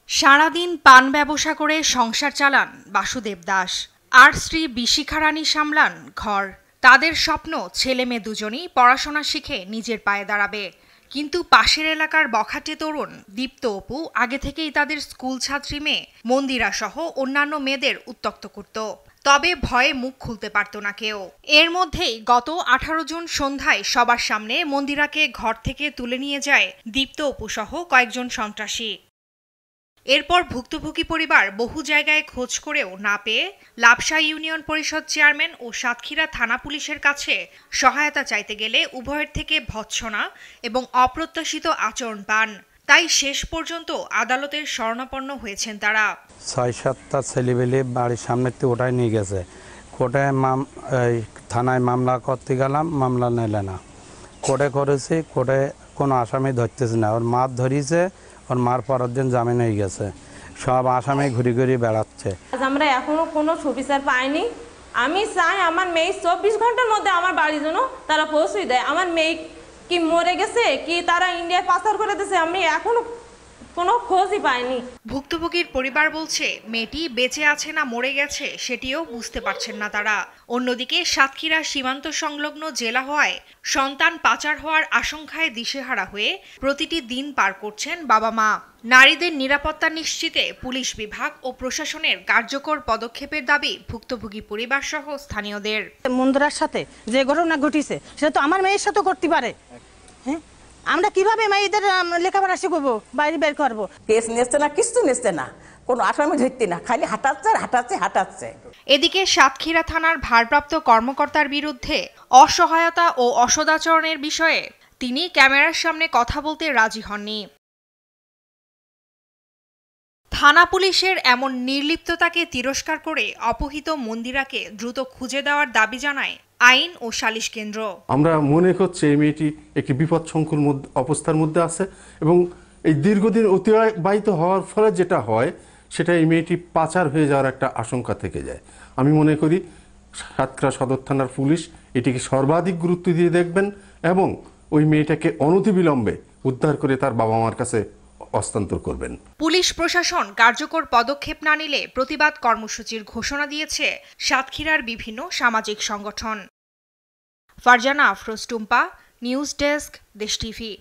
সারাদিন পান ব্যবসা করে সংসার চালান বাসুদেব দাস আর স্ত্রী বিশিখা রানী সামলান ঘর। তাদের স্বপ্ন ছেলে মেয়ে দুজনই পড়াশোনা শিখে নিজের পায়ে দাঁড়াবে। কিন্তু পাশের এলাকার বখাটে তরুণ দীপ্ত অপু আগে থেকেই তাদের স্কুল ছাত্রী মেয়ে মন্দিরা সহ অন্যান্য মেয়েদের উত্ত্যক্ত করত। তবে ভয়ে মুখ খুলতে পারত না কেউ। এর মধ্যেই গত 18 জুন সন্ধ্যায় সবার সামনে মন্দিরাকে ঘর থেকে তুলে নিয়ে যায় দীপ্ত অপু সহ কয়েকজন সন্ত্রাসী। এরপর ভুক্তভোগী পরিবার বহু জায়গায় খোঁজ করেও না পেয়ে লাপসা ইউনিয়ন পরিষদ চেয়ারম্যান ও সাতক্ষীরা থানা পুলিশের কাছে সহায়তা চাইতে গেলে উভয়ের থেকে ভৎসনা এবং অপ্রত্যাশিত আচরণ পান। তাই শেষ পর্যন্ত আদালতের শরণাপন্ন হয়েছেন তারা। ৬-৭টা ছেলেবেলে বাড়ির সামনে ওটাই নিয়ে গেছে। কোর্টে থানায় মামলা করতে গেলাম, মামলা নিলে না। কোর্টে করেছি, কোর্টে কোনো আসামি ধরতেছে না। ওর মার ধরিয়েছে, ওর মার পরের দিন জামিন হয়ে গেছে। সব আসামি ঘুরে ঘুরে বেড়াচ্ছে। আমরা এখনো কোনো সুবিচার পাইনি। আমি চাই আমার মেয়ে 24 ঘন্টার মধ্যে আমার বাড়ির জন্য তারা পৌঁছে দেয়। আমার মেয়ে কি মরে গেছে, কি তারা ইন্ডিয়ায় পাচার করে দিয়েছে, আমি এখনো কোনো খোঁজই পাইনি। ভুক্তভোগীর পরিবার বলছে মেয়েটি বেঁচে আছে না মরে গেছে সেটিও বুঝতে পারছেন না তারা। অন্যদিকে সাতক্ষীরা সীমান্ত সংলগ্ন জেলা হওয়ায় সন্তান পাচার হওয়ার আশঙ্কায় দিশেহারা হয়ে প্রতিটি দিন পার করছেন বাবা মা। নারীদের নিরাপত্তা নিশ্চিতে পুলিশ বিভাগ ও প্রশাসনের কার্যকর পদক্ষেপের দাবি ভুক্তভোগী পরিবার সহ স্থানীয়দের। মন্দিরার সাথে যে ঘটনা ঘটিছে সেটা তো আমার মেয়ের সাথে করতে পারে। হ্যাঁ, আমরা কিভাবে মেয়েদের লেখাপড়া শিখবো, বাইরে বের করবো? কেস নিচ্ছে না, কিছু নিচ্ছে না, কোনো আসামি ধরতে না, খালি হাঁটাচ্ছে। এদিকে সাতক্ষীরা থানার ভারপ্রাপ্ত কর্মকর্তার বিরুদ্ধে অসহায়তা ও অসদাচরণের বিষয়ে তিনি ক্যামেরার সামনে কথা বলতে রাজি হননি। থানা পুলিশের এমন নির্লিপ্ততাকে তিরস্কার করে অপহৃত মন্দিরাকে দ্রুত খুঁজে দেওয়ার দাবি জানায় আইন ও সালিশ কেন্দ্র। আমরা মনে করছি এই মেয়েটি একটি বিপদসংকুল অবস্থার মধ্যে আছে এবং এই দীর্ঘদিন অতিবাহিত হওয়ার ফলে যেটা হয় সেটা এই মেয়েটি পাচার হয়ে যাওয়ার একটা আশঙ্কা থেকে যায়। আমি মনে করি সাতক্ষীরা সদর থানার পুলিশ এটিকে সর্বাধিক গুরুত্ব দিয়ে দেখবেন এবং ওই মেয়েটাকে অনতিবিলম্বে উদ্ধার করে তার বাবা মার কাছে হস্তান্তর করবেন। পুলিশ প্রশাসন কার্যকর পদক্ষেপ না নিলে প্রতিবাদ কর্মসূচির ঘোষণা দিয়েছে সাতক্ষীরার বিভিন্ন সামাজিক সংগঠন। ফারজানা আফরোজ টুম্পা, নিউজ ডেস্ক, দেশ টিভি।